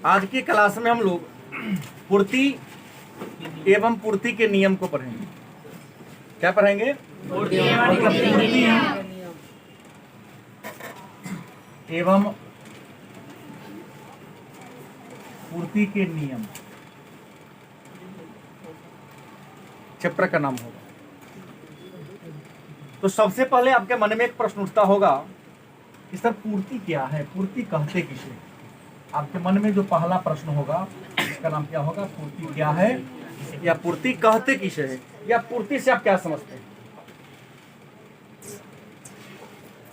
आज की क्लास में हम लोग पूर्ति एवं पूर्ति के नियम को पढ़ेंगे। क्या पढ़ेंगे? पूर्ति एवं पूर्ति के नियम चैप्टर का नाम होगा। तो सबसे पहले आपके मन में एक प्रश्न उठता होगा कि सर पूर्ति क्या है, पूर्ति कहते किसे? आपके मन में जो पहला प्रश्न होगा इसका नाम क्या होगा? पूर्ति क्या है या पूर्ति कहते किसे है, या पूर्ति से आप क्या समझते हैं?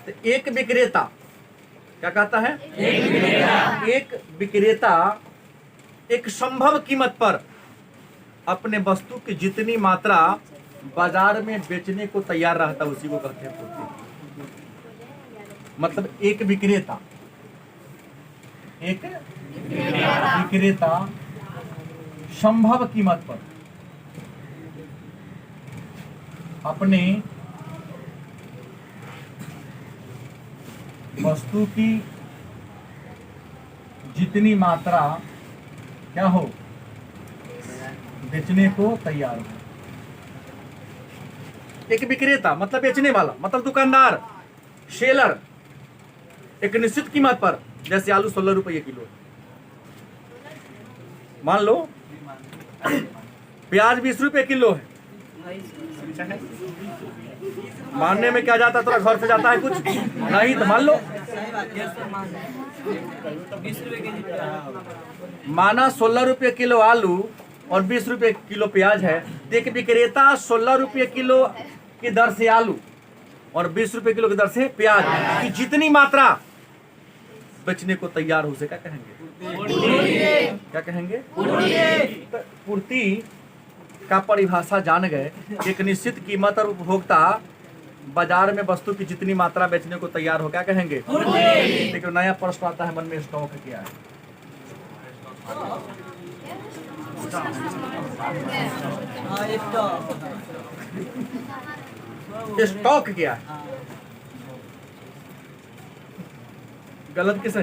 तो एक विक्रेता क्या कहता है? एक विक्रेता एक संभव कीमत पर अपने वस्तु की जितनी मात्रा बाजार में बेचने को तैयार रहता है उसी को कहते हैं पूर्ति। मतलब एक विक्रेता संभव कीमत पर अपने वस्तु की जितनी मात्रा क्या हो बेचने को तैयार हो। एक विक्रेता मतलब बेचने वाला, मतलब दुकानदार, सेलर एक निश्चित कीमत पर, जैसे आलू 16 रुपये किलो, मान लो प्याज 20 रुपये किलो है। मानने में क्या जाता है, थोड़ा घर से जाता है कुछ नहीं तो मान लो माना 16 रुपये किलो आलू और 20 रुपये किलो प्याज है। एक विक्रेता 16 रुपये किलो की दर से आलू और 20 रुपये किलो की दर से प्याज की जितनी मात्रा बेचने को तैयार हो, उसे क्या कहेंगे? क्या कहेंगे? तो पूर्ति का परिभाषा जान गए। एक निश्चित कीमत और उपभोक्ता बाजार में वस्तु की जितनी मात्रा बेचने को तैयार हो, क्या कहेंगे? देखिए नया प्रश्न आता है मन में, स्टॉक क्या है? स्टॉक क्या है? गलत किसे?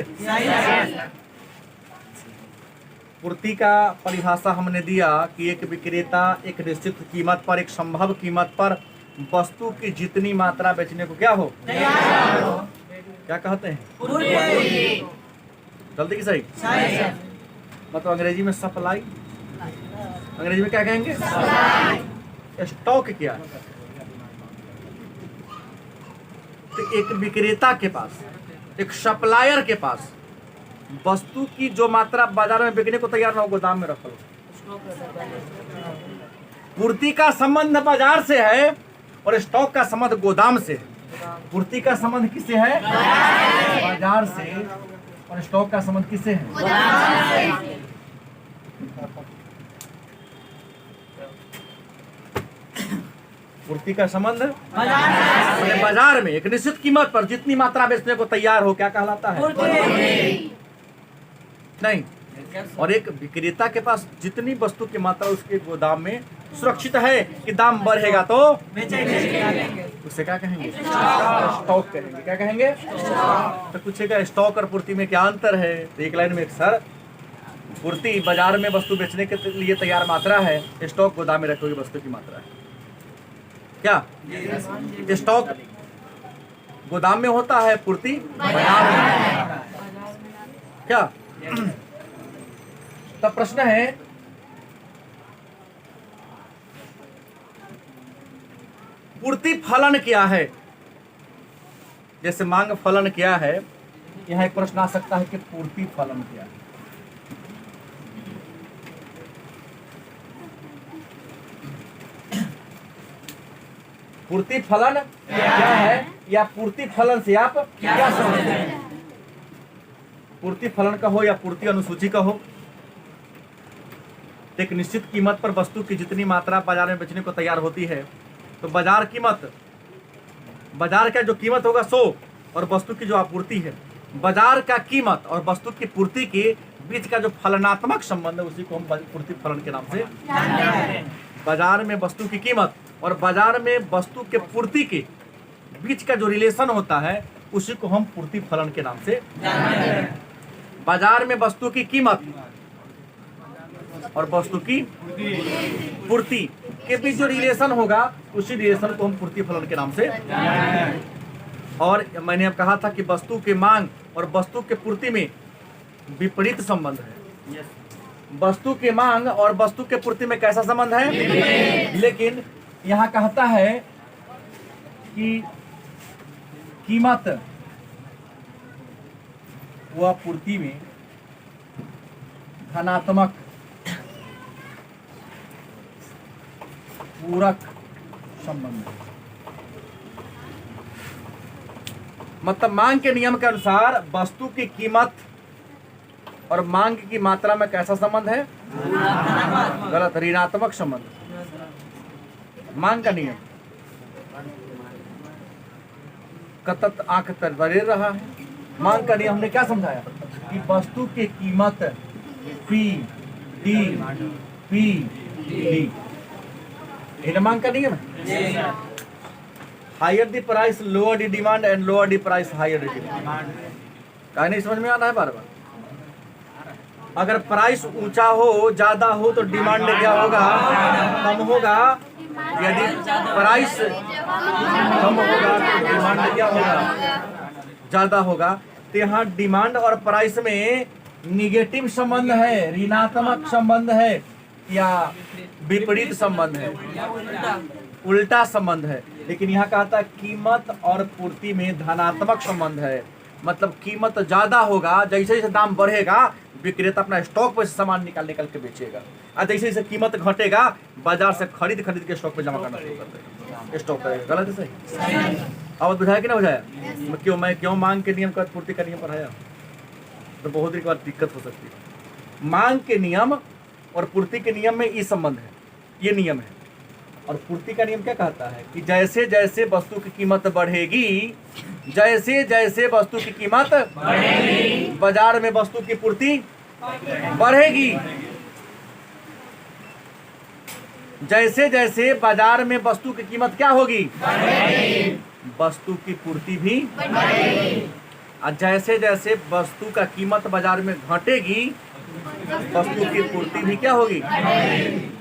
पूर्ति का परिभाषा हमने दिया कि एक विक्रेता एक निश्चित कीमत पर, एक संभव कीमत पर वस्तु की जितनी मात्रा बेचने को क्या हो? क्या कहते हैं? जल्दी की सही? मतलब अंग्रेजी में सप्लाई, अंग्रेजी में क्या कहेंगे? स्टॉक क्या है? तो एक विक्रेता के पास, एक सप्लायर के पास वस्तु की जो मात्रा बाजार में बिकने को तैयार ना हो, गोदाम में रख लो। पूर्ति का संबंध बाजार से है और स्टॉक का संबंध गोदाम से है। पूर्ति का संबंध किससे है? बाजार से। और स्टॉक का संबंध किससे है? पूर्ति का संबंध बाजार में एक निश्चित कीमत पर जितनी मात्रा बेचने को तैयार हो, क्या कहलाता है? नहीं। और एक विक्रेता के पास जितनी वस्तु की मात्रा उसके गोदाम में सुरक्षित है कि दाम बढ़ेगा तो उसे क्या कहेंगे? स्टॉक कहेंगे। क्या कहेंगे? तो पूछेगा स्टॉक और पूर्ति में क्या अंतर है? तो एक लाइन में एक सर, पूर्ति बाजार में वस्तु बेचने के लिए तैयार मात्रा है, स्टॉक गोदाम में रखी हुई वस्तु की मात्रा है। क्या स्टॉक गोदाम में होता है, पूर्ति बाजार में? क्या? तब प्रश्न है पूर्ति फलन क्या है? जैसे मांग फलन क्या है, यहाँ एक प्रश्न आ सकता है कि पूर्ति फलन क्या है? पूर्ति फलन क्या है या पूर्ति फलन से आप क्या समझते हैं? पूर्ति फलन का हो या पूर्ति अनुसूची का हो, एक निश्चित कीमत पर वस्तु की जितनी मात्रा बाजार में बेचने को तैयार होती है, तो बाजार कीमत, बाजार का जो कीमत होगा 100 और वस्तु की जो आपूर्ति है, बाजार का कीमत और वस्तु की पूर्ति के बीच का जो फलनात्मक संबंध है उसी को हम पूर्ति फलन के नाम से जानते हैं। बाजार में वस्तु की कीमत और बाजार में वस्तु के पूर्ति के बीच का जो रिलेशन होता है उसी को हम पूर्ति फलन के नाम से जानते हैं। बाजार में वस्तु की कीमत और वस्तु की पूर्ति के बीच जो रिलेशन होगा उसी रिलेशन को हम पूर्ति फलन के नाम से। और मैंने अब कहा था कि वस्तु के मांग और वस्तु के पूर्ति में विपरीत संबंध है। वस्तु के मांग और वस्तु के पूर्ति में कैसा संबंध है? लेकिन यहाँ कहता है कि कीमत व पूर्ति में धनात्मक पूरक संबंध है। मतलब मांग के नियम के अनुसार वस्तु की कीमत और मांग की मात्रा में कैसा संबंध है? गलत, ऋणात्मक संबंध। मांग का नियम कतत आंख तरे रहा है। मांग का नियम हमने क्या समझाया कि वस्तु की कीमत पी डी पी डी, ये मांग का नियम है। Higher the price lower the demand and lower the price higher the demand. क्या नहीं समझ में आता है? बार बार अगर प्राइस ऊंचा हो, ज्यादा हो तो डिमांड क्या होगा? कम होगा। यदि प्राइस कम होगा तो डिमांड क्या होगा? ज्यादा होगा। तो यहाँ डिमांड और प्राइस में निगेटिव संबंध है, ऋणात्मक संबंध है या विपरीत संबंध है, उल्टा संबंध है। लेकिन यहाँ कहता है कीमत और पूर्ति में धनात्मक संबंध है। मतलब कीमत ज्यादा होगा, जैसे जैसे दाम बढ़ेगा विक्रेता अपना स्टॉक पे सामान निकाल के बेचेगा, और जैसे जैसे कीमत घटेगा बाजार से खरीद के स्टॉक पे जमा करना शुरू कर देगा, स्टॉक करेगा। गलत है सही? अब बुझाया कि ना बुझाया? मैं क्यों मांग के नियम का पूर्ति का नियम पढ़ाया? तो बहुत देर के बाद दिक्कत हो सकती है। मांग के नियम और पूर्ति के नियम में ये संबंध है, ये नियम है। और पूर्ति का नियम क्या कहता है कि जैसे जैसे वस्तु की कीमत बढ़ेगी, जैसे जैसे वस्तु की कीमत बढ़ेगी, बाजार में वस्तु की पूर्ति बढ़ेगी। जैसे जैसे बाजार में वस्तु की कीमत क्या होगी? बढ़ेगी। वस्तु की पूर्ति भी बढ़ेगी। और जैसे जैसे वस्तु का कीमत बाजार में घटेगी वस्तु की पूर्ति भी क्या होगी? बढ़ेगी।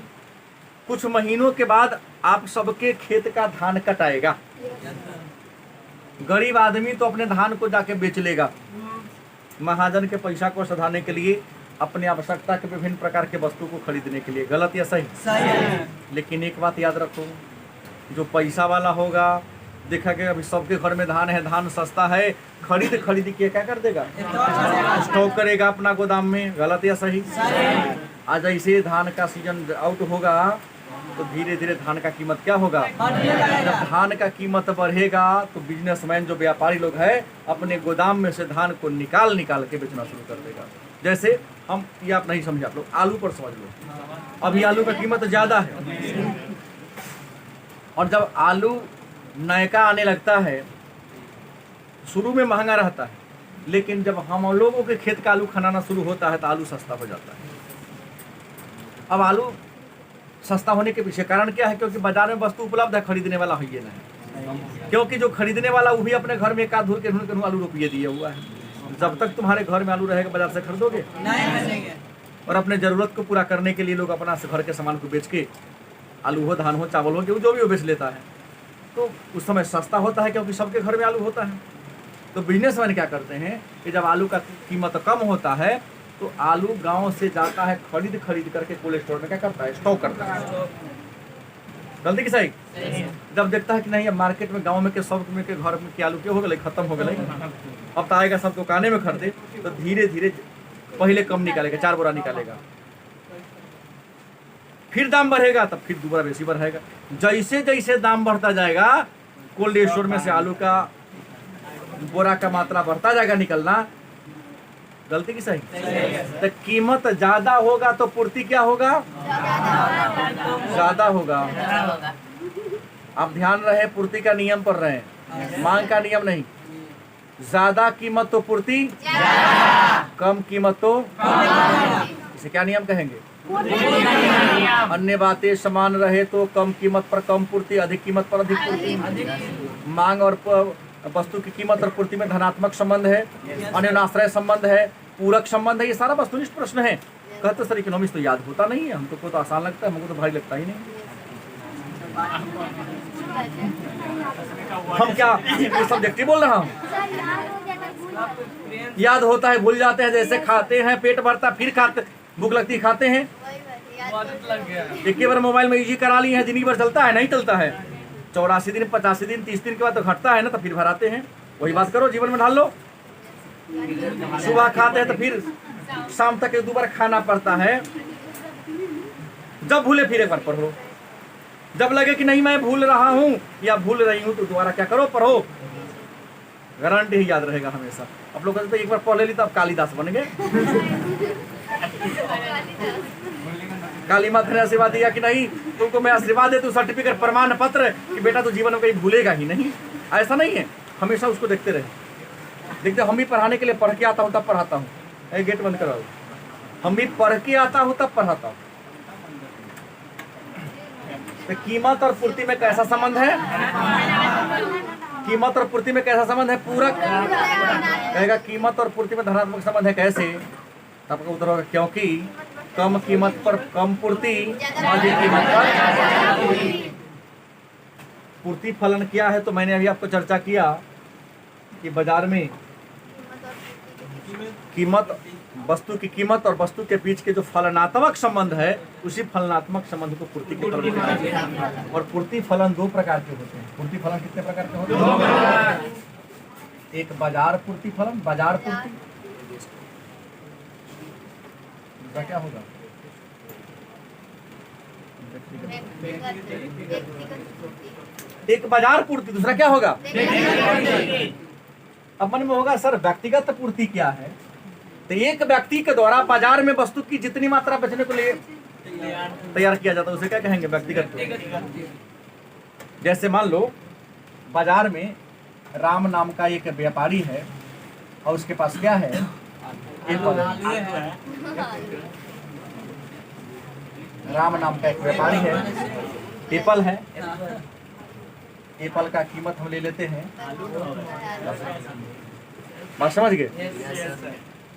कुछ महीनों के बाद आप सबके खेत का धान कटाएगा। गरीब आदमी तो अपने धान को जाके बेच लेगा, महाजन के पैसा को सधाने के लिए, अपनी आवश्यकता के विभिन्न प्रकार के वस्तु को खरीदने के लिए। गलत या सही? सही है। लेकिन एक बात याद रखो, जो पैसा वाला होगा, देखा कि अभी सबके घर में धान है, धान सस्ता है, खरीद के क्या कर देगा? स्टॉक करेगा अपना गोदाम में। गलत या सही? आज ऐसे धान का सीजन आउट होगा तो धीरे धीरे धान का कीमत क्या होगा? जब धान का कीमत बढ़ेगा तो बिजनेसमैन जो व्यापारी लोग हैं अपने गोदाम में से धान को निकाल के बेचना शुरू कर देगा। जैसे हम, ये आप नहीं समझे, आप लोग आलू पर समझ लो। अभी आलू का कीमत ज्यादा है और जब आलू नयका आने लगता है शुरू में महंगा रहता है, लेकिन जब हम लोगों के खेत का आलू खनाना शुरू होता है तो आलू सस्ता हो जाता है। अब आलू सस्ता होने के पीछे कारण क्या है? क्योंकि बाजार में वस्तु उपलब्ध है, खरीदने वाला है नहीं। क्योंकि जो खरीदने वाला वो भी अपने घर में एक आध के आलू रुपये दिया हुआ है। जब तक तुम्हारे घर में आलू रहेगा बाजार से खरीदोगे नहीं। और अपने जरूरत को पूरा करने के लिए लोग अपना घर के सामान को बेच के, आलू हो, धान हो, चावल हो, जो भी वो बेच लेता है। तो उस समय सस्ता होता है क्योंकि सबके घर में आलू होता है। तो बिजनेसमैन क्या करते हैं कि जब आलू का कीमत कम होता है तो आलू गांव से जाता है, खरीद करके कोल्ड स्टोर में क्या करता है? स्टॉक करता है। गलती की सही? जब देखता है कि नहीं, अब मार्केट में गांव में के सब में के घर में के आलू क्या हो गए, खत्म हो गए, अब तो आएगा सब दुकाने में खरीदे, तो धीरे धीरे पहले कम निकालेगा, 4 बोरा निकालेगा, फिर दाम बढ़ेगा तब फिर 2 बोरा बेसी बढ़ाएगा। जैसे जैसे दाम बढ़ता जाएगा कोल्ड स्टोर में से आलू का बोरा का मात्रा बढ़ता जाएगा निकलना। गलती की सही? तो कीमत ज्यादा होगा तो पूर्ति क्या होगा? ज्यादा होगा। आप ध्यान रहे, पूर्ति का नियम पर रहे, मांग का नियम नहीं। ज्यादा कीमत तो पूर्ति, कम कीमत तो इसे क्या नियम कहेंगे? अन्य बातें समान रहे तो कम कीमत पर कम पूर्ति, अधिक कीमत पर अधिक पूर्ति। मांग और वस्तु की कीमत और पूर्ति में धनात्मक संबंध है, अन्योन्याश्रय संबंध है। पूरक संबंध है, ये सारा वस्तुनिष्ठ प्रश्न है। कहते सर इकोनॉमिक्स तो याद होता नहीं है, हमको तो आसान लगता है, हमको तो भारी लगता ही नहीं। हम क्या ये सब्जेक्टिव बोल रहा हूँ? याद होता है, भूल जाते हैं। जैसे खाते हैं, पेट भरता, फिर खाते, भूख लगती खाते हैं। एक बार मोबाइल में ईजी करा लिए हैं, जिंदगी भर चलता है? नहीं चलता है। 84 दिन, 85 दिन, 30 दिन के बाद तो घटता है ना, तो फिर भराते हैं। वही बात करो, जीवन में ढाल लो। सुबह खाते हैं तो फिर शाम तक एक 2 बार खाना पड़ता है। जब भूले फिर एक बार पढ़ो। जब लगे कि नहीं मैं भूल रहा हूँ या भूल रही हूँ, तो दोबारा क्या करो, पढ़ो। गारंटी ही याद रहेगा हमेशा। आप लोग तो एक बार पढ़ ले ली तो आप कालिदास बन गए। काली माता ने आशीर्वाद दिया कि नहीं तुमको मैं आशीर्वाद दे, तू सर्टिफिकेट प्रमाण पत्र कि बेटा तू जीवन में कहीं भूलेगा ही नहीं। ऐसा नहीं है, हमेशा उसको देखते रहे। देखते हम भी पढ़ाने के लिए पढ़ के आता हूँ तब पढ़ाता हूँ। गेट बंद कराओ। हम भी पढ़ के आता हूँ तब पढ़ाता हूँ। तो कीमत और पूर्ति में कैसा संबंध है? कीमत और पूर्ति में कैसा संबंध है? पूरक। कहेगा कीमत और पूर्ति में धनात्मक संबंध है। कैसे? आपका उत्तर होगा क्योंकि कम कीमत पर कम पूर्ति, अधिक कीमत पर पूर्ति फलन क्या है? तो मैंने अभी आपको चर्चा किया कि बाजार में कीमत, वस्तु की कीमत और वस्तु के बीच के जो फलनात्मक संबंध है, उसी फलनात्मक संबंध को पूर्ति के फलन कहते हैं। और पूर्ति फलन 2 प्रकार के होते हैं। पूर्ति फलन कितने प्रकार के होते हैं? एक बाजार पूर्ति फलन, बाजार पूर्ति। क्या होगा? एक बाजार पूर्ति, दूसरा क्या होगा? अब मन में होगा सर व्यक्तिगत पूर्ति क्या है? तो एक व्यक्ति के द्वारा बाजार में वस्तु की जितनी मात्रा बेचने को लिए तैयार किया जाता है, उसे क्या कहेंगे? व्यक्तिगत पूर्ति। जैसे मान लो बाजार में राम नाम का एक व्यापारी है और उसके पास क्या है? एप्पल। राम नाम का एक व्यापारी है, एप्पल है। एप्पल का कीमत हम ले लेते हैं, बात समझ गए?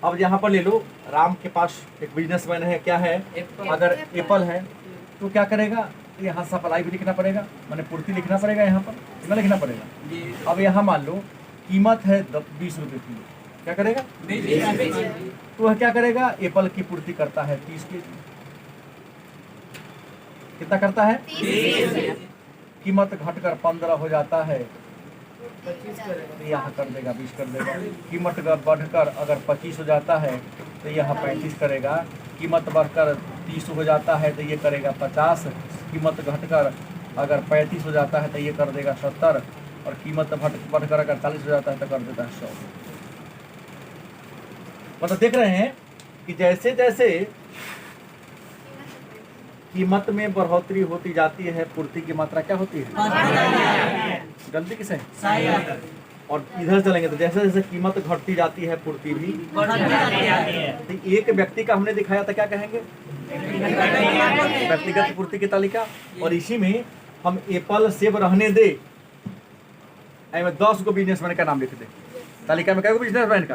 अब यहाँ पर ले लो, राम के पास एक बिजनेसमैन है, क्या है? अगर एप्पल है तो क्या करेगा? यहाँ सप्लाई भी लिखना पड़ेगा, मैंने पूर्ति लिखना पड़ेगा, यहाँ पर कितना लिखना पड़ेगा? अब यहाँ मान लो कीमत है 20 रुपये किलो, क्या करेगा? तो वह क्या करेगा? एप्पल की पूर्ति करता है 30 के। कितना करता है? 30। कीमत घटकर 15 हो जाता है, यहाँ कर देगा 20 कर देगा। कीमत बढ़कर अगर 25 हो जाता है तो यहाँ 35 करेगा। कीमत बढ़कर 30 हो जाता है तो ये करेगा 50। कीमत घटकर अगर 35 हो जाता है तो ये कर देगा 70। और कीमत बढ़कर अगर 40 हो जाता है तो कर देता है 100। मतलब देख रहे हैं कि जैसे जैसे कीमत में बढ़ोतरी होती जाती है, पूर्ति की मात्रा क्या होती है? गलती किसे? और इधर चलेंगे तो जैसे जैसे कीमत घटती जाती है, पूर्ति भी तो एक व्यक्ति का हमने दिखाया था, क्या कहेंगे? व्यक्तिगत पूर्ति की तालिका। और इसी में हम एप्पल सेब रहने दे, में 10 को बिजनेसमैन का नाम लिख दे। तालिका में क्या बिजनेसमैन का?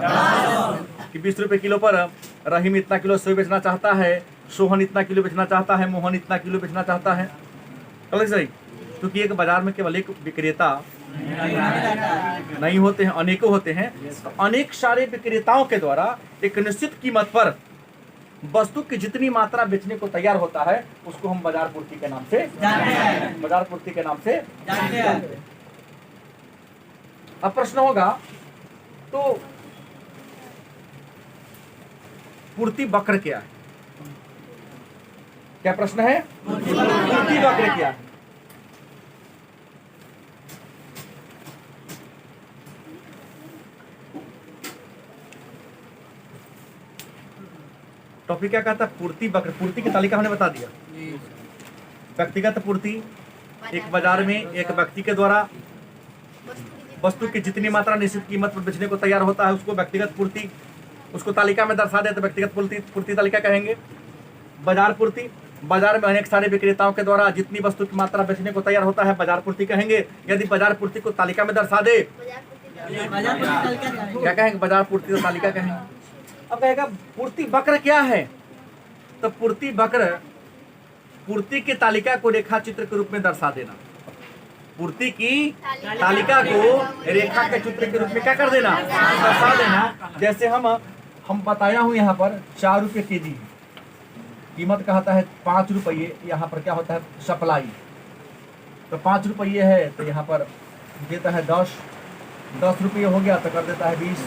कि 20 रुपए किलो पर रहीम इतना किलो सेब बेचना चाहता है, सोहन इतना किलो बेचना चाहता है, मोहन इतना किलो बेचना चाहता है। चलो सही, क्योंकि एक बाजार में केवल एक विक्रेता नहीं होते हैं, अनेकों होते हैं। तो अनेक सारे विक्रेताओं के द्वारा एक निश्चित कीमत पर वस्तु की जितनी मात्रा बेचने को तैयार होता है, उसको हम बाजार पूर्ति के नाम से बाजार पूर्ति के नाम से जानते हैं। अब प्रश्न होगा तो पूर्ति वक्र क्या है? क्या प्रश्न है? पूर्ति वक्र क्या है? टॉपिक क्या कहता है? पूर्ति वक्र। पूर्ति की तालिका हमने बता दिया। व्यक्तिगत पूर्ति, एक बाजार में एक व्यक्ति के द्वारा वस्तु की जितनी मात्रा निश्चित कीमत पर बेचने को तैयार होता है, उसको व्यक्तिगत पूर्ति, उसको तालिका में दर्शा दे तो व्यक्तिगत पूर्ति तालिका कहेंगे। बाजार पूर्ति, बाजार में अनेक सारे विक्रेताओं के द्वारा जितनी वस्तु की मात्रा बेचने को तैयार होता है, बाजार पूर्ति कहेंगे। यदि बाजार पूर्ति को तालिका में दर्शा दे, क्या कहेंगे? बाजार पूर्ति तालिका कहेंगे। अब कहेगा पूर्ति वक्र क्या है, तो पूर्ति वक्र पूर्ति की तालिका को रेखा चित्र के रूप में दर्शा देना। पूर्ति की तालिका को रेखा के चित्र के रूप में क्या कर देना, दर्शा देना। जैसे हम बताया हूं यहाँ पर 4 रुपये केजी कीमत कहता है 5 रुपये, यहाँ पर क्या होता है सप्लाई, तो 5 रुपये है तो यहाँ पर देता है 10 रुपये हो गया तो कर देता है 20,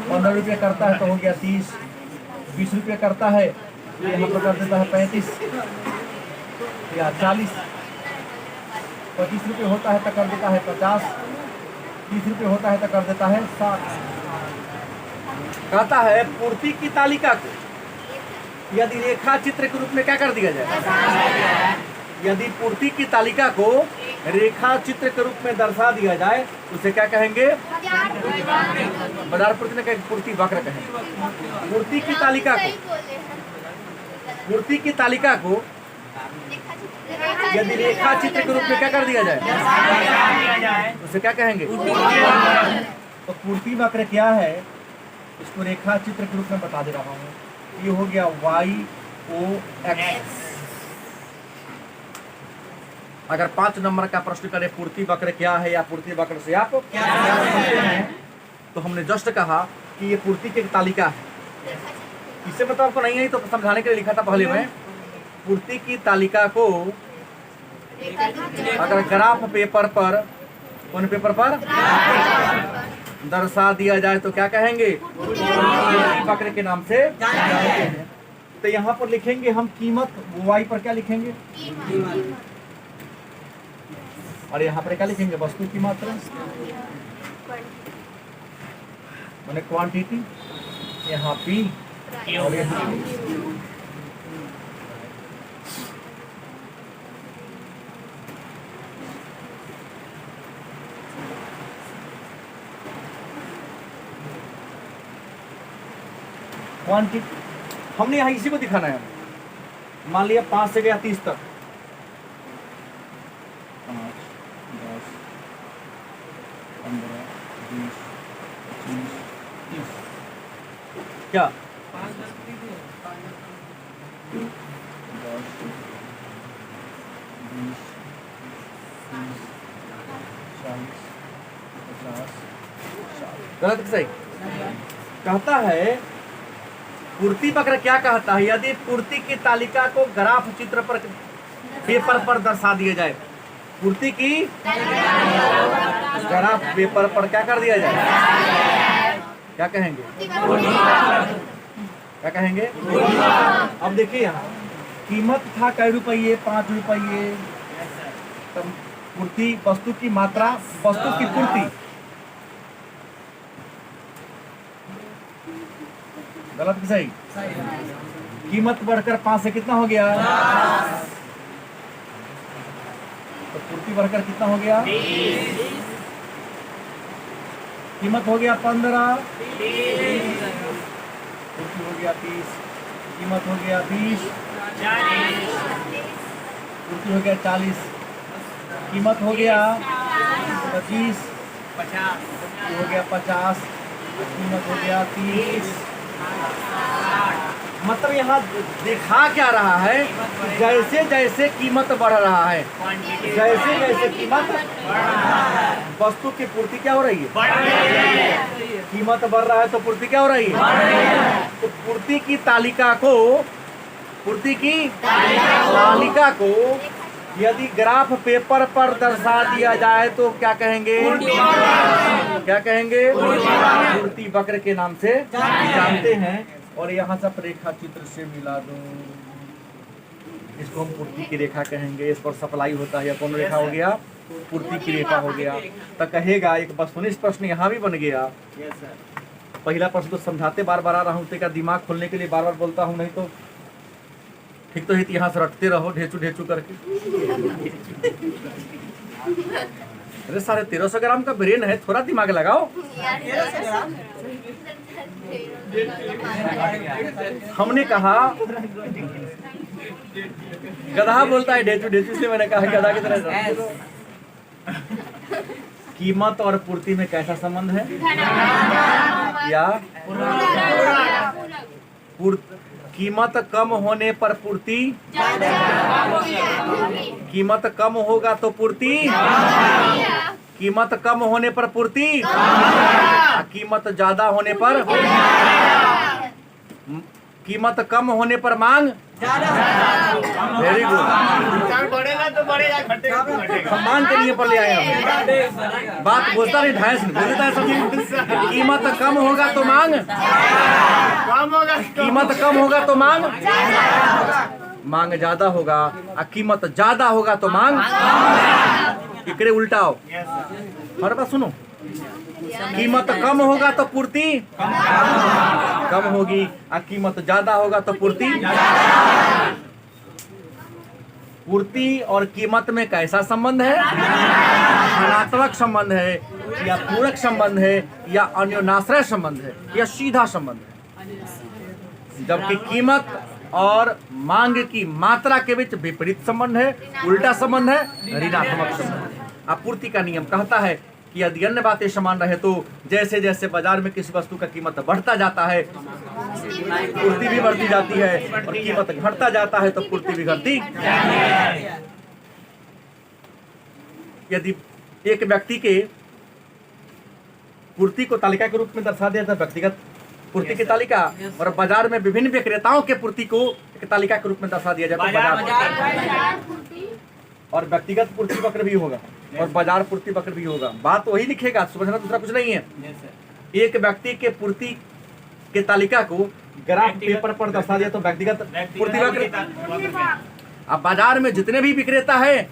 15 रुपये करता है तो हो गया 30, 20 रुपये करता है तो यहाँ पर कर देता है 35 या 40, 25 रुपये होता है तो कर देता है 50, 30 रुपये होता है तो कर देता है 60। कहता है पूर्ति की तालिका को यदि रेखा चित्र के रूप में क्या कर दिया जाए, यदि पूर्ति की तालिका को रेखा चित्र के रूप में दर्शा दिया जाए उसे क्या कहेंगे, बाजार पूर्ति में पूर्ति वक्र कहेंगे। पूर्ति की तालिका को, पूर्ति की तालिका को यदि रेखा चित्र के रूप में क्या कर दिया जाए उसे क्या कहेंगे। तो पूर्ति वक्र क्या है, इसको रेखा चित्र के रूप में बता दे रहा हूँ। ये हो गया YOX। अगर 5 नंबर का प्रश्न करें पूर्ति वक्र क्या है या पूर्ति वक्र से आप क्या समझते हैं, तो हमने जस्ट कहा कि ये पूर्ति की तालिका है। इससे मतलब आपको नहीं है तो समझाने के लिए लिखा था पहले में। पूर्ति की तालिका को अगर ग्राफ पेपर पर, कौन पेपर पर दर्शा दिया जाए तो क्या कहेंगे, पूर्ति वक्र के नाम से जानते हैं। तो यहाँ पर लिखेंगे हम कीमत, Y पर क्या लिखेंगे, और यहाँ पर क्या लिखेंगे, वस्तु की मात्रा माने क्वांटिटी, यहाँ P और यहाँ क्वांटिटी। हमने यहाँ इसी को दिखाना है। मान लिया 5 से गया 30 तक, 5, 10, 15, 20, 25, 30 क्या 10, 20, 30, 40, 50, 60। गलत सही कहता है। पूर्ति वक्र क्या कहता है, यदि पूर्ति की तालिका को ग्राफ चित्र पर पेपर पर दर्शा दिया जाए, पूर्ति की ग्राफ पेपर पर क्या कर दिया जाए, क्या कहेंगे, क्या कहेंगे। अब देखिए यहाँ कीमत था कई रुपये, 5 रुपये। तब पूर्ति वस्तु की मात्रा, वस्तु की पूर्ति, गलत कि सही, कीमत बढ़कर 5 से कितना हो गया, तो पूर्ति बढ़कर कितना हो गया, कीमत हो गया 15, पूर्ति हो गया 30, कीमत हो गया 20, पूर्ति हो गया 40, कीमत हो गया 25, हो गया 50, कीमत हो गया 30। मतलब यहाँ देखा क्या रहा है, जैसे जैसे कीमत बढ़ रहा है, जैसे जैसे कीमत वस्तु की पूर्ति क्या हो रही है, कीमत बढ़ रहा है तो पूर्ति क्या हो रही है। तो पूर्ति की तालिका को, पूर्ति की तालिका को यदि ग्राफ पेपर पर दर्शा दिया जाए तो क्या कहेंगे, क्या कहेंगे, पूर्ति वक्र के नाम से जानते हैं। और यहाँ सब रेखा चित्र से मिला दो, इसको हम पूर्ति की रेखा कहेंगे। इस पर सप्लाई होता है, या कौन रेखा हो गया, पूर्ति की रेखा हो गया। तो कहेगा एक वस्तुनिष्ठ प्रश्न यहाँ भी बन गया। पहला प्रश्न तो समझाते बार बार आ रहा हूँ, तो क्या दिमाग खोलने के लिए बार बार बोलता हूँ, नहीं तो ठीक तो यहाँ से रटते रहो ढेचू ढेचू करके। अरे 1350 ग्राम का ब्रेन है, थोड़ा दिमाग लगाओ। हमने कहा गधा बोलता है ढेचू ढेचू, से मैंने कहा गधा की तरह। कीमत और पूर्ति में कैसा संबंध है, या कीमत कम होने पर पूर्ति, कीमत कम होगा तो पूर्ति, कीमत कम होने पर पूर्ति, कीमत ज्यादा होने पर, कीमत कम होने पर मांग। वेरी गुड, बढ़ेगा तो बढ़ेगा, घटेगा तो घटेगा। सम्मान के लिए पर ले आए हम। बात बोलता नहीं, ढाई से बोलता है सब। कीमत कम होगा तो मांग, कम होगा, कीमत कम होगा तो मांग, मांग ज्यादा होगा, और कीमत ज्यादा होगा तो मांग। इकड़े उल्टाओ, हर बात सुनो। कीमत कम होगा तो पूर्ति कम होगी, और कीमत ज्यादा होगा तो पूर्ति। पूर्ति और कीमत में कैसा संबंध है? धनात्मक संबंध है, या पूरक संबंध है, या अन्योनाश्रय संबंध है, या सीधा संबंध है। जबकि कीमत और मांग की मात्रा के बीच विपरीत संबंध है, उल्टा संबंध है, ऋणात्मक संबंध है। आपूर्ति का नियम कहता है कि यदि अन्य बातें समान रहे तो जैसे जैसे बाजार में किसी वस्तु का कीमत बढ़ता जाता है, पूर्ति भी बढ़ती जाती है, और कीमत घटता जाता है तो पूर्ति भी घटती। यदि एक व्यक्ति के पूर्ति को तालिका के रूप में दर्शा दिया जाता है, व्यक्तिगत पूर्ति की तालिका, और बाजार में विभिन्न विक्रेताओं के पूर्ति को एक तालिका के रूप में दर्शा दिया जाता है। बाजार और व्यक्तिगत पूर्ति वक्र भी होगा, और बाजार पूर्ति वक्र भी होगा। बात वही लिखेगा, समझना दूसरा कुछ नहीं है। एक व्यक्ति के पूर्ति के तालिका को ग्राफ पेपर पर दर्शा दिया तो व्यक्तिगत पूर्ति वक्र। अब बाजार में जितने भी विक्रेता है,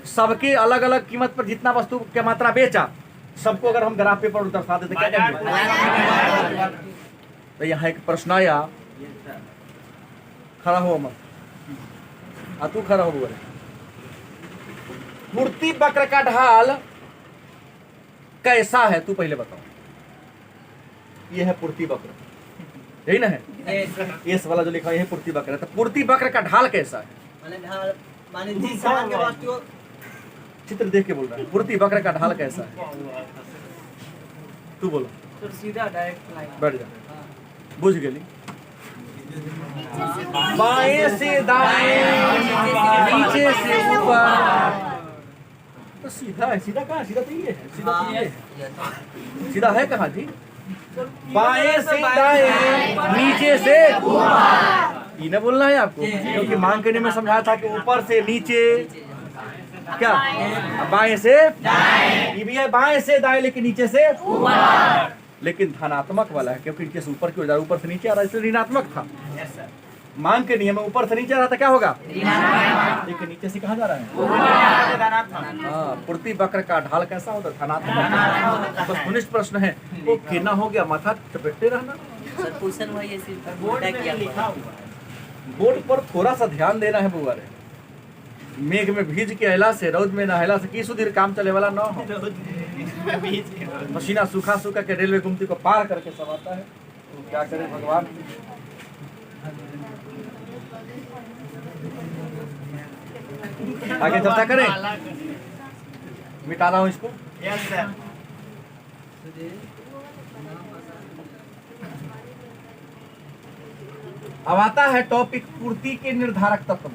सबके अलग अलग कीमत पर जितना वस्तु की मात्रा बेचा, सबको अगर हम ग्राफ पेपर पर दर्शा देते क्या कहेंगे? तो यहाँ एक प्रश्न आया, खड़ा हो मत, तू खड़ा हो बोले। पूर्ति वक्र का ढाल कैसा है? तू पहले बताओ। ये है पूर्ति वक्र, यही ना है? इस वाला जो लिखा है, यह पूर्ति वक्र है। तो पूर्ति वक्र का ढाल कैसा है? चित्र देख के बोल रहा है। पूर्ति वक्र का ढाल कैसा है? तू बोलो। तो सीधा डायरेक्ट लाइन, बैठ जा, बुझ गेली। बाएं से दाएं, नीचे से ऊपर, तो सीधा है। सीधा कहाँ? सीधा तो ये है, सीधा तो ये है। सीधा है कहाँ जी? बाएं से दाएं, नीचे से ऊपर। ये ना बोलना है आपको, क्योंकि मांग करने में समझाया था कि ऊपर से नीचे, क्या बाएं से दाएं, ये भी है बाएं से दाएं, लेकिन नीचे से ऊपर। लेकिन धनात्मक वाला है, क्योंकि नीचे से ऊपर की वजह, ऊपर से नीचे आ रहा है, इसलिए ऋणात्मक था। मांग के नियम में ऊपर से नीचे आ रहा था, क्या होगा? लेकिन नीचे से कहाँ जा रहा है? हाँ, पूर्ति वक्र का ढाल कैसा होता है? धनात्मक। बस पुनिष्ठ प्रश्न है, वो केना हो गया, माथा चपेटते रहना। सर क्वेश्चन वही है, सिर्फ बोर्ड में लिखा हुआ है। बोर्ड पर थोड़ा सा ध्यान देना है बुआ रे। मेघ में भीज के अहला से, रौद में नहला से की सुधीर काम चले वाला न हो। पसीना सूखा सूखा के रेलवे गुमती को पार करके सब आता है, तो क्या करे भगवान। आगे चर्चा करें, मिटा रहा हूं इसको। Yes sir. अब आता है टॉपिक पूर्ति के निर्धारक तत्व।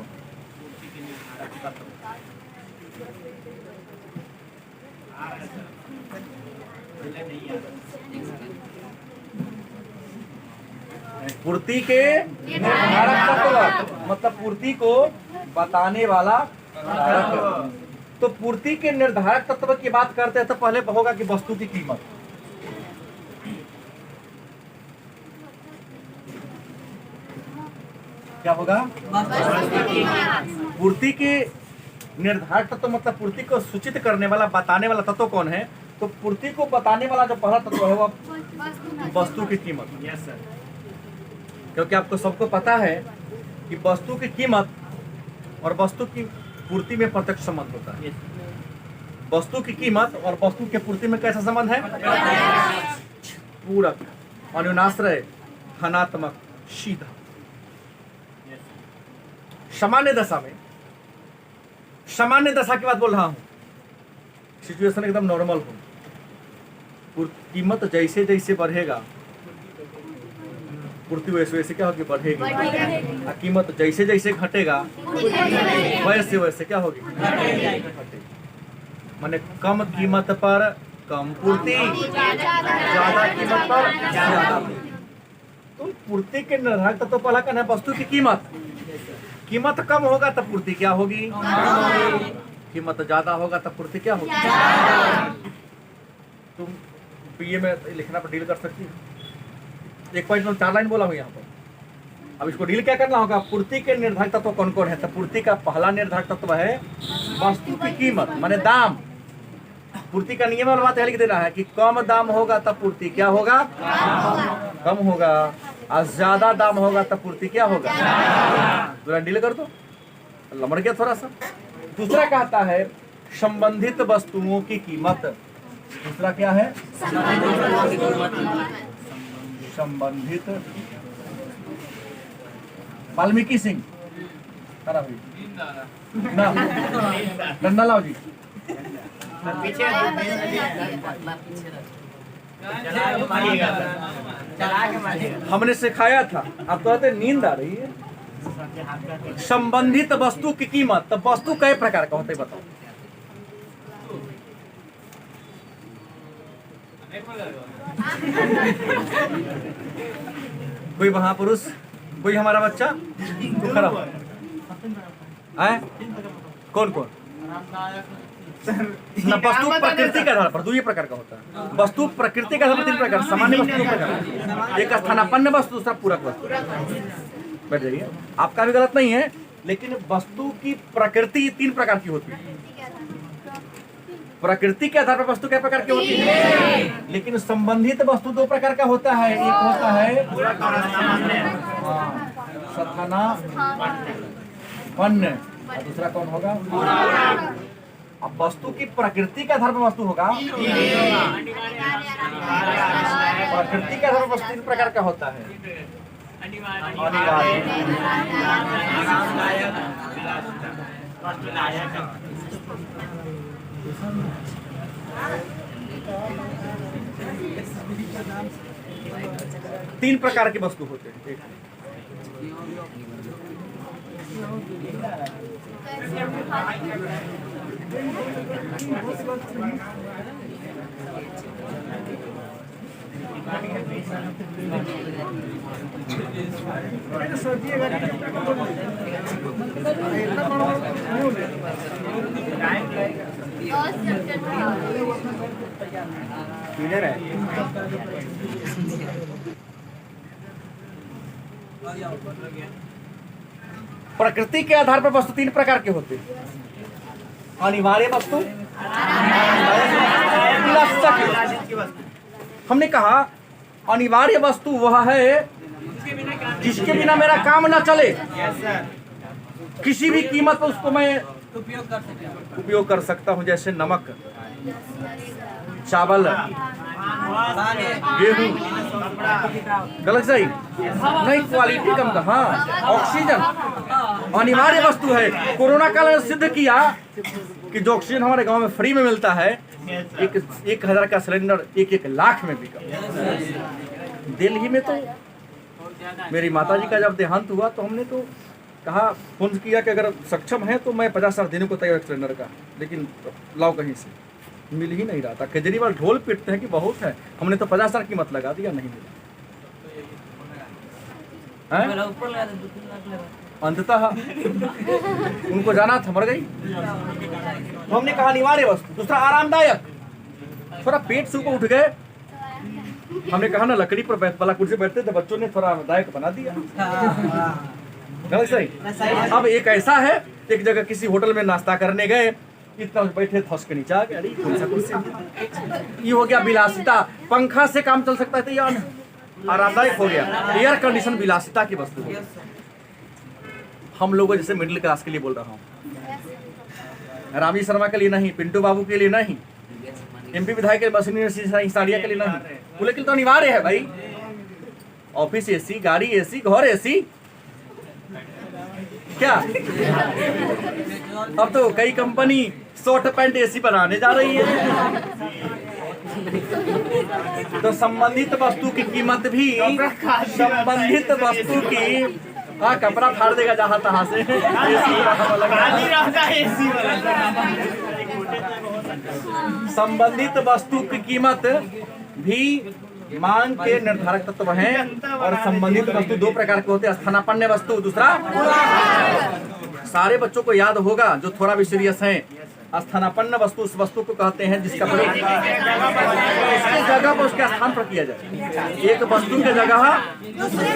पूर्ति के निर्धारक तत्व मतलब पूर्ति को बताने वाला कारक। तो पूर्ति के निर्धारक तत्व की बात करते हैं तो पहले होगा कि वस्तु की कीमत। क्या होगा? पूर्ति के निर्धारक तत्व मतलब पूर्ति को सूचित करने वाला, बताने वाला तत्व कौन है? तो पूर्ति को बताने वाला जो पहला तत्व है वो वस्तु की कीमत। Yes sir. क्योंकि आपको सबको पता है कि वस्तु की कीमत और वस्तु की पूर्ति में प्रत्यक्ष संबंध होता है। वस्तु की कीमत और वस्तु के पूर्ति में कैसा संबंध है? पूरक, अन्योनाश्रय, धनात्मक, सीधा। सामान्य दशा में, सामान्य दशा की बात बोल रहा हूं, सिचुएशन एकदम नॉर्मल हो, कीमत जैसे जैसे बढ़ेगा पूर्ति वैसे वैसे क्या होगी, बढ़ेगी। और कीमत जैसे जैसे घटेगा वैसे वैसे क्या होगी, घटेगी। माने कम कीमत पर कम पूर्ति, ज्यादा कीमत पर ज्यादा पूर्ति। तो पूर्ति के निर्धारक तत्व पहला कहना है वस्तु की कीमत। कीमत कम होगा तब पूर्ति क्या होगी, कीमत ज्यादा होगा तब पूर्ति क्या होगी। तुम बीए में लिखना पर डील कर सकती हो, एक पॉइंट में 4 लाइन बोला हूँ यहाँ पर। अब इसको डील क्या करना होगा, पूर्ति के निर्धारक तत्व कौन कौन है। तो पूर्ति का पहला निर्धारक तत्व है वस्तु की कीमत, माने दाम। पूर्ति का नियम वाला बात है लिख देना है कि कम दाम होगा तब पूर्ति क्या होगा, कम होगा। और ज्यादा दाम होगा तब पूर्ति क्या होगा। तो डील कर दो, लमड़ गया थोड़ा सा। दूसरा कहता है संबंधित वस्तुओं की कीमत। दूसरा क्या है, संबंधित। वाल्मीकि सिंह ना डंडा लाओ जी। पीछे हमने सिखाया था, आप कहते नींद आ रही है। संबंधित वस्तु की कीमत, तो वस्तु कई प्रकार का होता है बताओ। कोई महापुरुष, कोई हमारा बच्चा, तो खड़ा हो। कौन कौन ना, वस्तु प्रकृति के आधार पर 2 प्रकार का होता है। वस्तु प्रकृति के आधार पर 3 प्रकार, सामान्य वस्तु 2 प्रकार, एक स्थानापन्न वस्तु, दूसरा पूरक वस्तु। बैठ जाइए, आपका भी गलत नहीं है, लेकिन वस्तु की प्रकृति 3 प्रकार की होती है। प्रकृति के आधार पर वस्तु कई प्रकार की होती है, लेकिन संबंधित वस्तु 2 प्रकार का होता है। एक होता है स्थानापन्न, और दूसरा कौन होगा। अब वस्तु की प्रकृति के आधार पर वस्तु होगा, प्रकृति के आधार पर वस्तु 3 प्रकार का होता है। अनिवार्य, 3 प्रकार की वस्तु होते हैं। क्लियर है। प्रकृति के आधार पर वस्तु 3 प्रकार के होते हैं। अनिवार्य वस्तु, हमने कहा अनिवार्य वस्तु वह है जिसके बिना मेरा काम न चले, किसी भी कीमत पर उसको मैं उपयोग कर सकता हूँ। जैसे नमक, चावल, गेहूं, गलत सही नहीं, क्वालिटी कम का। हाँ, ऑक्सीजन अनिवार्य वस्तु है। कोरोना काल में सिद्ध किया कि जो ऑक्सीजन हमारे गांव में फ्री में मिलता है, 1,000 का सिलेंडर 1 लाख में बिका। दिल्ली में तो मेरी माताजी का जब देहांत हुआ तो हमने तो कहा, फोन किया कि अगर सक्षम है तो मैं 50,000 देने को तैयार सिलेंडर का, लेकिन लाओ कहीं से, मिल ही नहीं रहा था। केजरीवाल ढोल पीटते हैं कि बहुत है, हमने तो 50,000 कीमत लगा दिया, नहीं मिला। अंततः उनको जाना था, मर गई। तो हमने कहा अनिवार्य वस्तु। दूसरा आरामदायक, थोड़ा पेट से ऊपर उठ गए, हमने कहा ना लकड़ी पर वाला कुर्सी बैठते थे, बच्चों ने थोड़ा आरामदायक बना दिया। सही। अब एक ऐसा है, एक जगह किसी होटल में नाश्ता करने गए, इतना बैठे धस के नीचे आ गया, अरे कौन सा कुर्सी। ये हो गया विलासिता। पंखा से काम चल सकता है तो यार आरामदायक हो गया। एयर कंडीशन विलासिता की वस्तु है। हम लोगों जैसे मिडिल क्लास के लिए बोल रहा हूँ, रामी शर्मा के लिए नहीं, पिंटू बाबू के लिए नहीं, एमपी विधायक के साड़िया के लिए नहीं, बोले कि तो अनिवार्य है भाई। ऑफिस एसी, गाड़ी एसी, घर एसी, क्या अब तो कई कंपनी शॉर्ट पैंट एसी बनाने जा रही है। तो संबंधित वस्तु की कीमत भी संबंधित वस्तु की, हाँ कपड़ा फाड़ देगा जहाँ तहाँ से। खाली रहता है एसी वाला। संबंधित वस्तु की कीमत भी मांग के निर्धारक तत्व हैं। और संबंधित वस्तु दो प्रकार के होते हैं, स्थानापन्न वस्तु, दूसरा सारे बच्चों को याद होगा जो थोड़ा भी सीरियस हैं। स्थानापन्न वस्तु उस वस्तु को कहते हैं जिसका प्रयोग उसके जगह पर उसके स्थान पर किया जाए। एक वस्तु की जगह दूसरे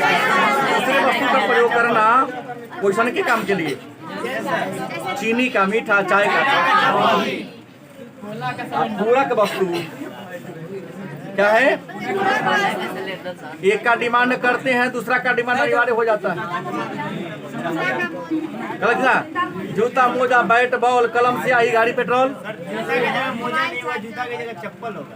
वस्तु का प्रयोग करना पोषण के काम के लिए, चीनी का, मीठा, चाय का। पूरक वस्तु क्या है? एक का डिमांड करते हैं, दूसरा का डिमांड अनिवार्य हो जाता है। गलत ना? जूता, मोजा, बैट बॉल, कलम, स्याही, गाड़ी, पेट्रोल। जूता की जगह मोजा नहीं होगा, जूता की जगह चप्पल होगा।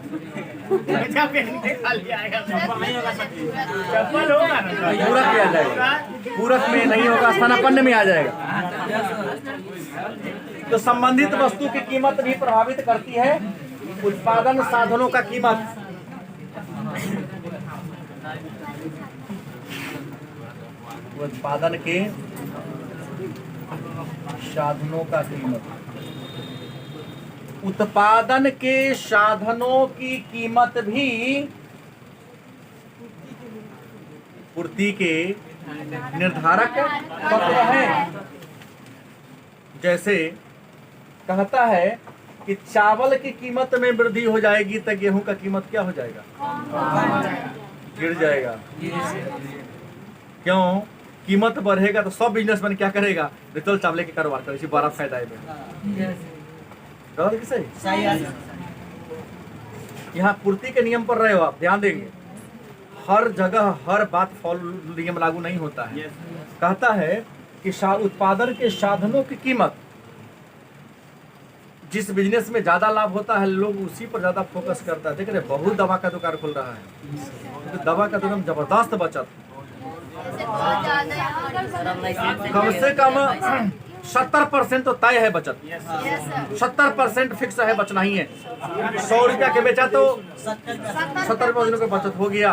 मोजा पहन के खाली आएगा, चप्पल होगा ना। पूरक में आ जाएगा, पूरक में नहीं होगा, स्थानापन्न में आ जाएगा। तो संबंधित वस्तु की कीमत भी प्रभावित करती है उत्पादन साधनों का कीमत। उत्पादन के साधनों का कीमत, उत्पादन के साधनों की कीमत भी पूर्ति के निर्धारक तत्व है। जैसे कहता है कि चावल की कीमत में वृद्धि हो जाएगी तो गेहूं का कीमत क्या हो जाएगा? गिर जाएगा। क्यों? कीमत बढ़ेगा तो सब बिजनेसमैन क्या करेगा? चल चावल के कारोबार करे, बड़ा फायदा है। गलत कि सही? यहाँ पूर्ति के नियम पर रहे हो आप, ध्यान देंगे। हर जगह हर बात फॉलो नियम लागू नहीं होता है। कहता है कि उत्पादन के साधनों की कीमत, जिस बिजनेस में ज्यादा लाभ होता है लोग उसी पर ज्यादा फोकस करता है। देख रहे बहुत दवा का दुकान खुल रहा है, तो दवा का दुकान जबरदस्त बचत, कम से कम 70% तो तय है बचत। 70% फिक्स है, बचना ही है। 100 रुपया के बेचा तो 70% का बचत हो गया।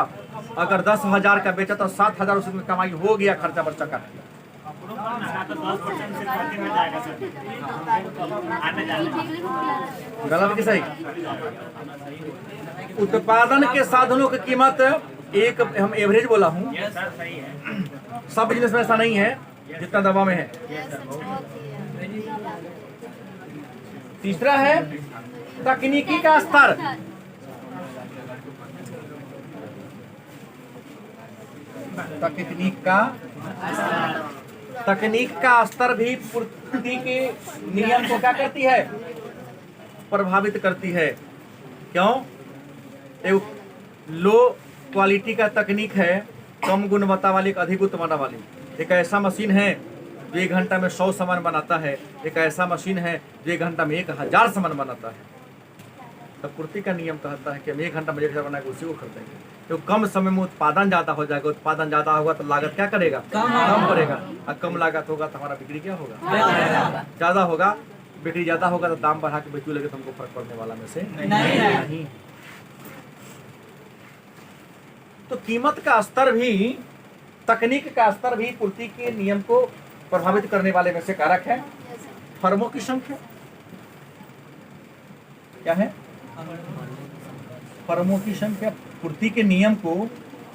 अगर 10,000 का बेचा तो 7,000 उसमें कमाई हो गया, खर्चा बर्चा काट दिया। गलत कि सही? उत्पादन के साधनों की कीमत, एक हम एवरेज बोला हूँ, सब बिजनेस में ऐसा नहीं है जितना दवा में है। तीसरा है तकनीकी का स्तर। तकनीक का स्तर भी पूर्ति के नियम को क्या करती है? प्रभावित करती है। क्यों? एक लो क्वालिटी का तकनीक है, कम गुणवत्ता वाली, एक अधिक गुणवत्ता वाली। एक ऐसा मशीन है जो 1 घंटा में 100 सामान बनाता है, एक ऐसा मशीन है जो 1 घंटा में 1000 सामान बनाता है। तो पूर्ति का नियम कहता है कि हम 1 घंटा में 1000 बनाकर उसी को खरीदेंगे। तो कम समय में उत्पादन ज्यादा हो जाएगा। उत्पादन ज्यादा होगा तो लागत क्या करेगा? कम करेगा। और कम लागत होगा तो हमारा बिक्री क्या होगा? ज्यादा होगा। बिक्री ज्यादा होगा तो दाम बढ़ा के बेचू लगे तो हमको फर्क पड़ने वाला में से नहीं। तो कीमत का स्तर भी, तकनीक का स्तर भी पूर्ति के नियम को प्रभावित करने वाले में से कारक है। फर्मों की संख्या क्या है? फर्मों की संख्या पूर्ति के नियम को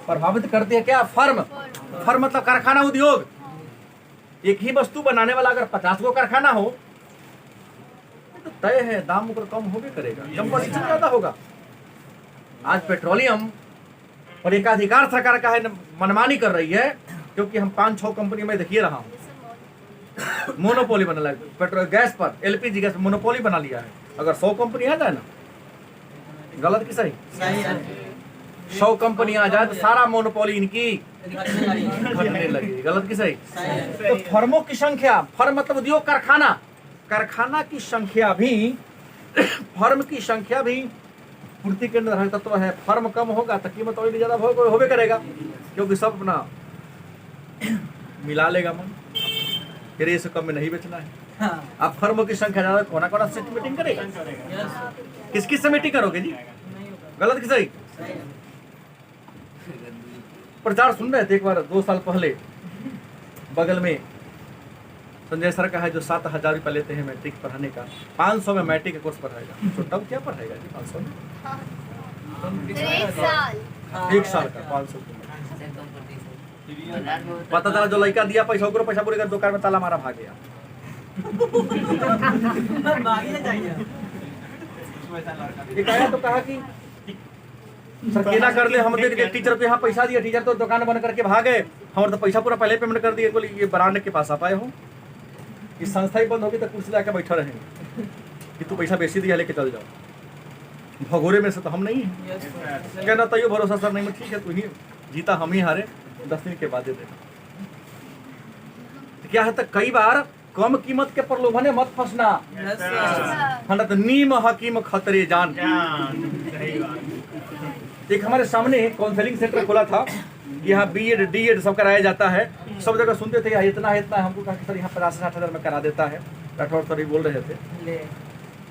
प्रभावित करती है। क्या? फर्म मतलब कारखाना, उद्योग। एक ही वस्तु बनाने वाला अगर 50 गो कारखाना हो तो तय है दाम ऊपर कम होगे करेगा, कंपटीशन ज्यादा होगा। आज पेट्रोलियम और एकाधिकार सरकार का है, मनमानी कर रही है, क्योंकि हम 5-6 कंपनी में देखिए रहा हूँ मोनोपोली बना है। पेट्रोल गैस पर, एलपीजी गैस पर मोनोपोली बना लिया है। अगर 100 कंपनी आ जाए ना, गलत कि सही? 100 कंपनी आ जाए तो सारा मोनोपोली इनकी घटने लगेगी। गलत कि सही? तो फर्मों की संख्या, फर्म मतलब उद्योग, कारखाना की संख्या भी, फर्म की संख्या भी पूर्ति के निर्धारक तत्व है। फर्म कम होगा तो कीमत और ज्यादा होबे करेगा, क्योंकि सब अपना मिला लेगा मन, फिर ये कम में नहीं बेचना है। आप फर्मों की संख्या ज्यादा, कोना से मीटिंग करेगा? किस से मीटिंग करोगे जी? गलत कि सही? प्रचार सुन रहे थे एक बार 2 साल पहले, बगल में संजय सर का है जो 7,000 रुपया लेते हैं मैट्रिक पढ़ाने का, 500 में मैट्रिक का कोर्स पढ़ाएगा। छोटा क्या पढ़ाएगा जी 500 में? 1 साल का 500 पता चला जो लड़का दिया पैसा ओकरो पैसा पूरे दुकान में ताला मारा भाग गया। एक आया तो कहा कि सर केना कर ले, हम देख टीचर को यहाँ पैसा दिया, टीचर तो दुकान बंद करके भाग गए, हमारे तो पैसा पूरा पहले पेमेंट कर दिए। बोले ये बरांडे के पास आ पाए हो, इस संस्था ही बंद होगी तो कुर्सी लाके बैठा रहेंगे कि तू पैसा बेची दिया लेके चल जाओ। भगोरे में से तो हम नहीं है। कहना तो ये भरोसा सर नहीं, ठीक है तू ही जीता हम ही हारे, 10 दिन के बाद दे देना। क्या है तो कई बार कम कीमत के प्रलोभन में मत फंसना, है तो नीम हकीम खतरे जान। एक हमारे सामने काउंसलिंग सेंटर खोला था, यहाँ बीएड डीएड सब कराया जाता है। सब जगह सुनते थे इतना है इतना है, हमको कहा कि सर यहाँ 50-60 हज़ार में करा देता है। राठौर सर बोल रहे थे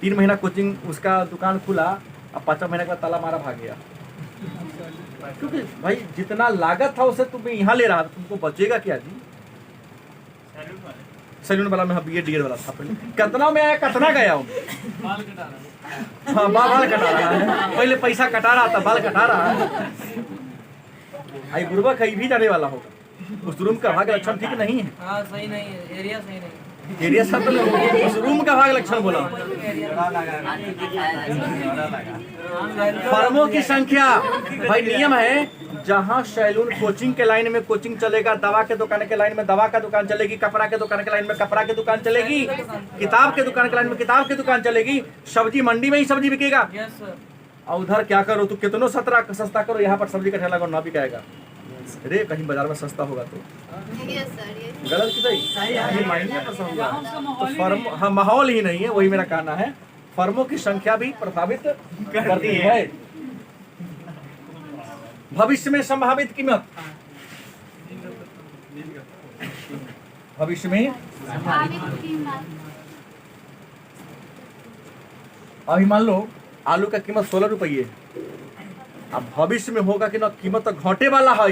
3 महीना कोचिंग उसका दुकान खुला, अब 5वां महीने का ताला मारा भाग गया। क्योंकि भाई जितना लागत था उसे तुम यहाँ ले रहा, तुमको बचेगा क्या जी? सैलून वाला में बीएड डीएड वाला था, कितना में आया कितना गया हूँ। हाँ बाल कटा रहा है, पहले पैसा कटा रहा था, बाल कटा रहा है। आई गुरुबा कहीं भी जाने वाला होगा, उस रूम का भाग लक्षण ठीक नहीं है। हाँ सही नहीं है, एरिया सही नहीं है। एरिया सब तो उस रूम का भाग लक्षण बोला। फर्मों की संख्या भाई नियम है, जहाँ सैलून कोचिंग के लाइन में कोचिंग चलेगा, दवा के दुकान के लाइन में दवा का दुकान चलेगी, कपड़ा के दुकान के लाइन में कपड़ा की दुकान चलेगी, किताब के दुकान के लाइन में किताब की दुकान चलेगी, सब्जी मंडी में ही सब्जी बिकेगा। Yes sir. और उधर क्या करो तू कितनो सस्ता करो, यहाँ पर सब्जी का ठेला ना बिकाएगा। अरे कहीं बाजार में सस्ता होगा तो गलत की सही? ये मायने पर होगा तो फर्म, हाँ माहौल ही नहीं है, वही मेरा कहना है। फर्मों की संख्या भी प्रभावित करती है। भविष्य में संभावित कीमत, भविष्य में अभी मान लो आलू का कीमत 16 रुपये, अब भविष्य में होगा कि ना कीमत तो घटे वाला है।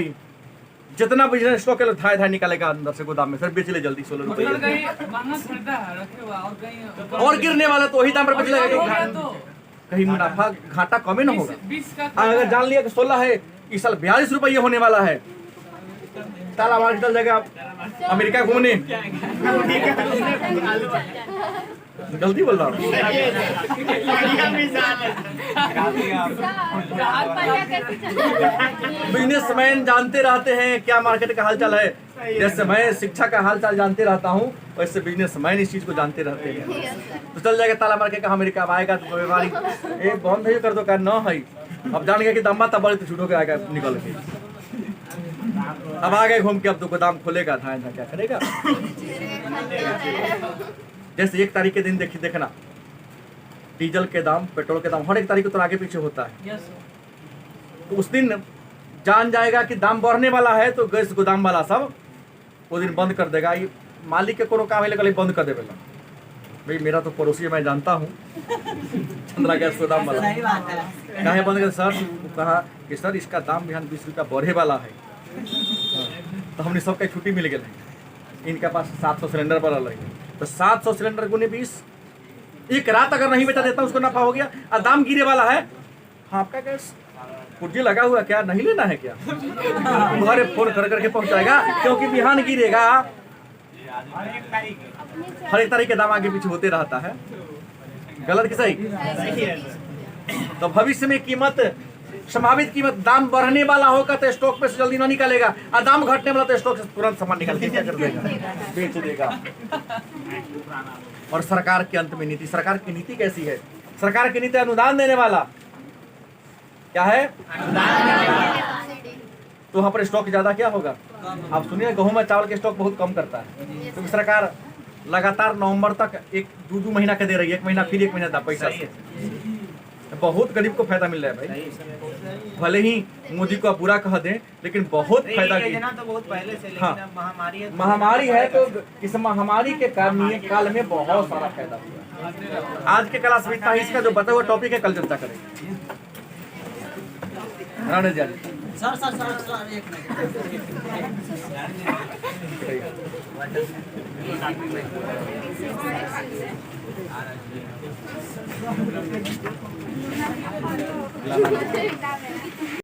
जितना बिजनेस स्टॉक है धाय धाय निकालेगा अंदर से गोदाम में, सर बेच ले जल्दी 16 रुपये, और गिरने वाला तो वही दाम पर बेच लेगा। कहीं मुनाफा घाटा कम न होगा। अगर जान लिया कि 16 है, इस साल 42 रुपये होने वाला है, ताला मार चल जाएगा अमेरिका घूमने। गलती बोल रहा हूँ। बिजनेसमैन जानते रहते हैं क्या मार्केट का हालचाल है। जैसे मैं शिक्षा का हालचाल जानते रहता हूँ, वैसे बिजनेसमैन इस चीज को जानते रहते हैं। तो चल जाएगा ताला मार के, अमेरिका आएगा तो बीमारी बंद है कर दो क्या न है। अब जान गया कि दम्मा तब बड़े तो छूटो के आएगा निकल के, अब आ गए घूम के, अब तो गोदाम खोलेगा, धान क्या करेगा। जैसे 1 तारीख के दिन देखना डीजल के दाम, पेट्रोल के दाम हर 1 तारीख को तो आगे पीछे होता है। तो उस दिन जान जाएगा कि दाम बढ़ने वाला है, तो गैस गोदाम वाला सब वो दिन बंद कर देगा। ये मालिक के कोनो काम है बंद कर देगा। भाई मेरा तो पड़ोसी मैं जानता हूँ चंद्रा गैस गोदाम वाला, कहे बंद कर सर, कहा कि सर इसका दाम बिहान 20 रुपया बढ़े वाला है। तो हमने सबका छुट्टी मिल गई, इनके पास 700 सिलेंडर पर अलग है, तो 700 सिलेंडर गुने 20, एक रात अगर नहीं बेचा देता उसको नफा हो गया। और दाम गिरे वाला है, हाँ आपका गैस पुर्जी लगा हुआ क्या, नहीं लेना है क्या, घर फोन कर करके पहुंचाएगा, क्योंकि बिहान गिरेगा। हर 1 तारीख के दाम आगे पीछे होते रहता है। गलत कि सही? तो भविष्य में कीमत, संभावित कीमत, दाम बढ़ने वाला होगा तो स्टॉक पे से जल्दी ना निकालेगा, और दाम घटने वाला तो स्टॉक से तुरंत सामान निकाल के क्या कर देगा, बेच देगा। और सरकार के अंत में नीति, सरकार की नीति कैसी है? सरकार की नीति अनुदान देने वाला क्या है, तो वहाँ पर स्टॉक ज्यादा क्या होगा। आप सुनिए गेहूं में चावल के स्टॉक बहुत कम करता है, क्योंकि सरकार लगातार नवंबर तक 1-2 महीना के दे रही है, 1 महीना फिर 1 महीना पैसा से बहुत गरीब को फायदा मिल रहा है भाई। भले ही मोदी को आप बुरा कह दें, लेकिन बहुत फायदा योजना तो बहुत पहले से, लेकिन अब महामारी है, महामारी है तो इस महामारी के काल में बहुत सारा फायदा हुआ। आज के क्लास में इतना, इसका जो बता हुआ टॉपिक है कल चर्चा करेंगे। Rana ji sir sir sir sir एक मिनट